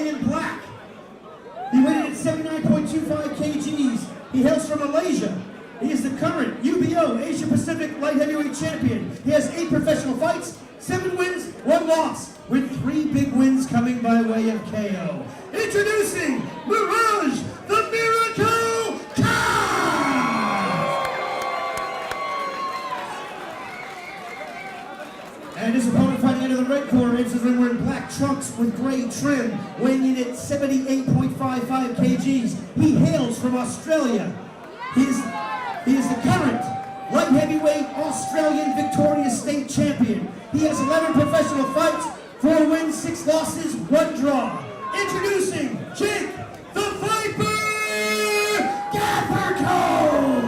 way in black. He weighed in at 79.25 kgs. He hails from Malaysia. He is the current UBO Asia Pacific Light Heavyweight Champion. He has 8 professional fights, 7 wins, 1 loss, with 3 big wins coming by way of KO. Introducing Mirage, the Miracle Khan! And his opponent fighting under the red corner enters the ring wearing black trunks with gray trim, weighing in at 78.55 kgs. He hails from Australia. He is the current light heavyweight Australian Victoria State Champion. He has 11 professional fights, 4 wins, 6 losses, 1 draw. Introducing Jake the Viper Gathercole!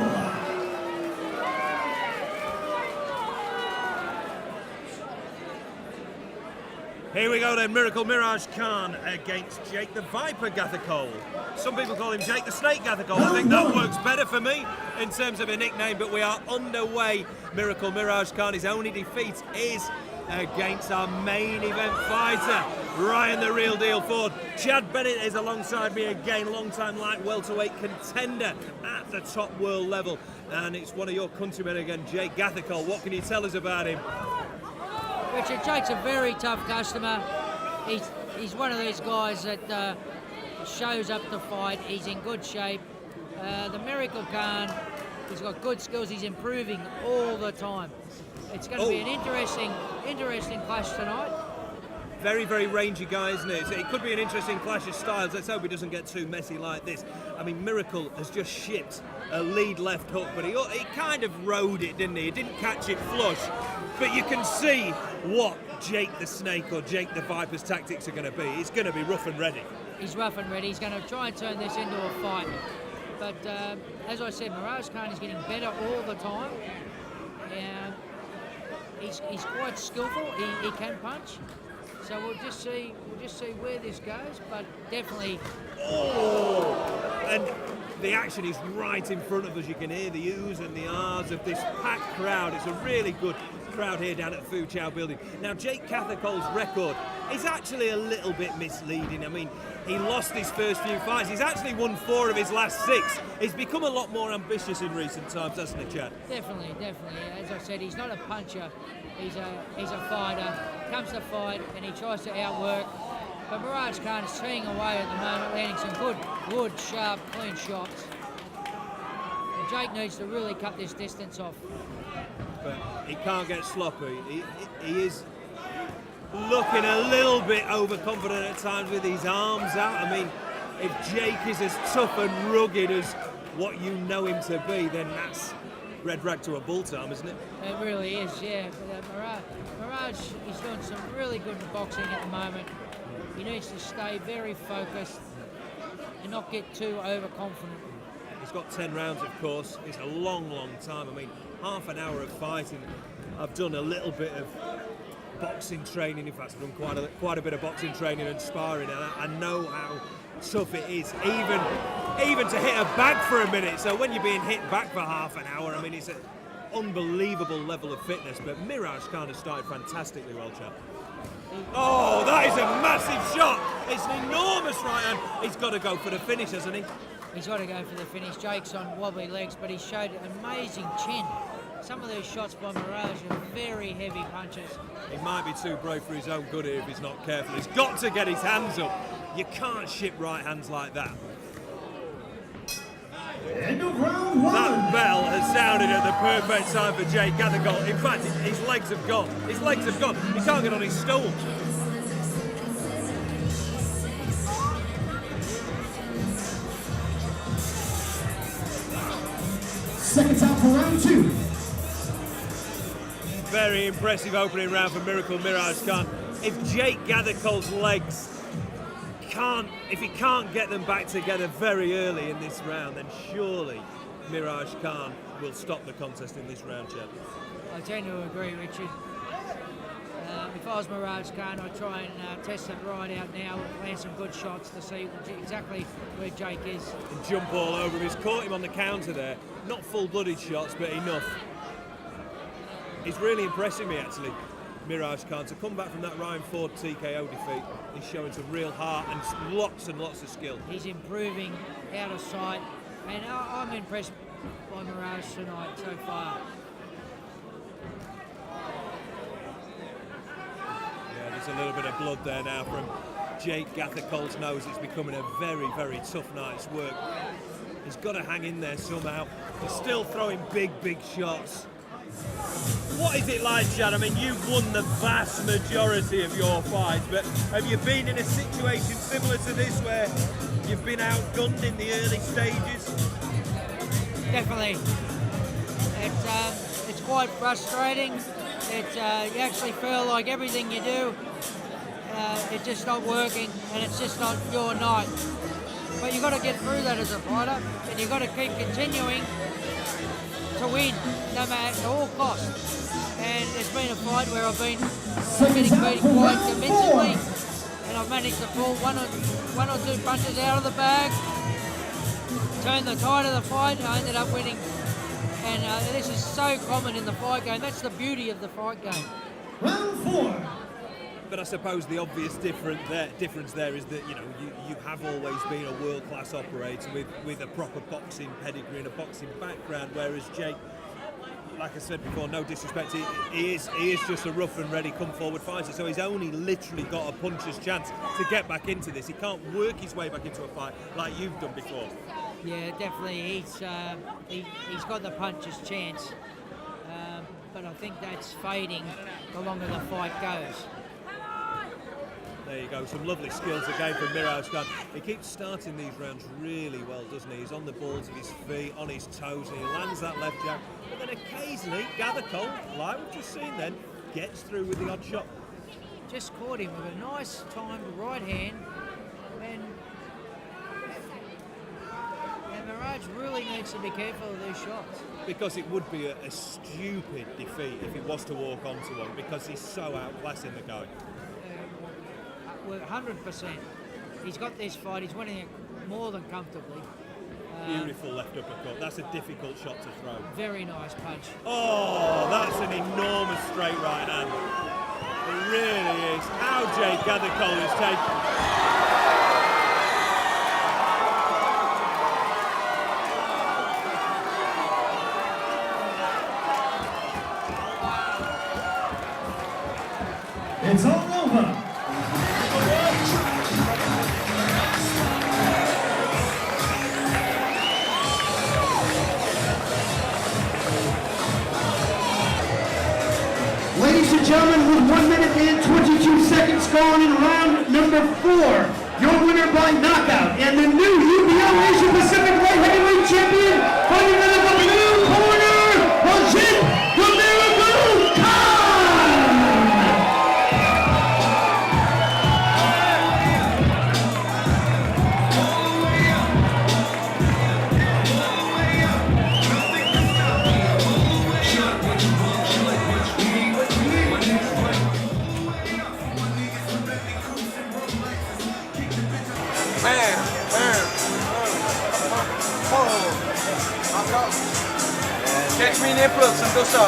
Here we go then, Miracle Mirage Khan against Jake the Viper Gathercole. Some people call him Jake the Snake Gathercole. I think that works better for me in terms of a nickname, but we are underway. Miracle Mirage Khan, his only defeat is against our main event fighter, Ryan the Real Deal Ford. Chad Bennett is alongside me again, long-time light welterweight contender at the top world level. And it's one of your countrymen again, Jake Gathercole. What can you tell us about him? Richard, Jake's a very tough customer. He's one of these guys that shows up to fight. He's in good shape. The Miracle Khan, he's got good skills. He's improving all the time. It's going to be an interesting clash tonight. Very, very rangy guy, isn't it? It could be an interesting clash of styles. Let's hope he doesn't get too messy like this. I mean, Miracle has just shipped a lead left hook, but he kind of rode it, didn't he? He didn't catch it flush. But you can see what Jake the Snake or Jake the Viper's tactics are going to be. He's going to be rough and ready. He's rough and ready. He's going to try and turn this into a fight. But as I said, Mirage Khan is getting better all the time. And he's quite skillful. He can punch. So we'll just see where this goes. But definitely. Oh! And the action is right in front of us. You can hear the oohs and the ahs of this packed crowd. It's a really good crowd here down at the Fu Chao building. Now, Jake Gathercole's record is actually a little bit misleading. I mean, he lost his first few fights. He's actually won 4 of his last 6. He's become a lot more ambitious in recent times, hasn't he, Chad? Definitely. As I said, he's not a puncher. He's a fighter. Comes to fight and he tries to outwork. But Mirage Khan is teeing away at the moment, landing some good, sharp, clean shots. And Jake needs to really cut this distance off. But he can't get sloppy. He is looking a little bit overconfident at times with his arms out. I mean, if Jake is as tough and rugged as what you know him to be, then that's red rag to a bull time, isn't it? It really is, yeah. But, Mirage is doing some really good boxing at the moment. He needs to stay very focused and not get too overconfident. He's got 10 rounds, of course. It's a long, long time. I mean, half an hour of fighting. I've done a little bit of boxing training. In fact, I've done quite a bit of boxing training and sparring, and I know how tough it is, even to hit a bag for a minute. So when you're being hit back for half an hour, I mean, it's an unbelievable level of fitness. But Mirage kind of started fantastically well, chap. Oh, that is a massive shot. It's an enormous right hand. He's got to go for the finish, hasn't he? He's got to go for the finish. Jake's on wobbly legs, but he showed an amazing chin. Some of those shots by Mirage are very heavy punches. He might be too brave for his own good here if he's not careful. He's got to get his hands up. You can't ship right hands like that. End of round 1. That bell has sounded at the perfect time for Jake Gathercole. In fact, his legs have gone. His legs have gone. He can't get on his stool. Seconds out for round 2. Very impressive opening round for Miracle Mirage Khan. If Jake Gathercole's legs if he can't get them back together very early in this round, then surely Mirage Khan will stop the contest in this round, Chad. I tend to agree, Richard. If I was Mirage Khan, I'd try and test it right out now, land some good shots to see exactly where Jake is. And jump all over him. He's caught him on the counter there. Not full-blooded shots, but enough. He's really impressing me, actually. Mirage Khan. To come back from that Ryan Ford TKO defeat, he's showing some real heart and lots of skill. He's improving out of sight, and I'm impressed by Mirage tonight so far. Yeah, there's a little bit of blood there now from Jake Gathercole's nose. It's becoming a very tough night's work. He's got to hang in there somehow. He's still throwing big shots. What is it like, Chad? I mean, you've won the vast majority of your fights, but have you been in a situation similar to this where you've been outgunned in the early stages? Definitely. It's quite frustrating. You actually feel like everything you do, it's just not working, and it's just not your night. But you've got to get through that as a fighter, and you've got to keep continuing to win, no matter at all costs. And there's been a fight where I've been getting beaten quite convincingly, and I've managed to pull one or two punches out of the bag, turn the tide of the fight, and I ended up winning. And this is so common in the fight game. That's the beauty of the fight game. Round 4. But I suppose the obvious difference there is that you have always been a world-class operator with a proper boxing pedigree and a boxing background, whereas Jake, like I said before, no disrespect, he is just a rough and ready come forward fighter, so he's only literally got a puncher's chance to get back into this. He can't work his way back into a fight like you've done before. Yeah, definitely. He's got the puncher's chance, but I think that's fading the longer the fight goes. There you go, some lovely skills again from Mirage Khan. He keeps starting these rounds really well, doesn't he? He's on the balls of his feet, on his toes, and he lands that left jab. But then occasionally, Gathercole, like we've just seen then, gets through with the odd shot. Just caught him with a nice timed right hand, and Mirage really needs to be careful of these shots. Because it would be a stupid defeat if he was to walk onto one, because he's so outclassing the guy. 100%. He's got this fight. He's winning it more than comfortably. Beautiful left uppercut. That's a difficult shot to throw. Very nice punch. Oh, that's an enormous straight right hand. It really is. How Jake Gathercole is taking. It's all over. Ladies and gentlemen, with 1 minute and 22 seconds gone in round number 4, your winner by knockout and the new UBO Asia Pacific Light Heavyweight Champion, fighting out of the blue corner, Rajit the Miracle Khan! Catch me in April, Sentosa.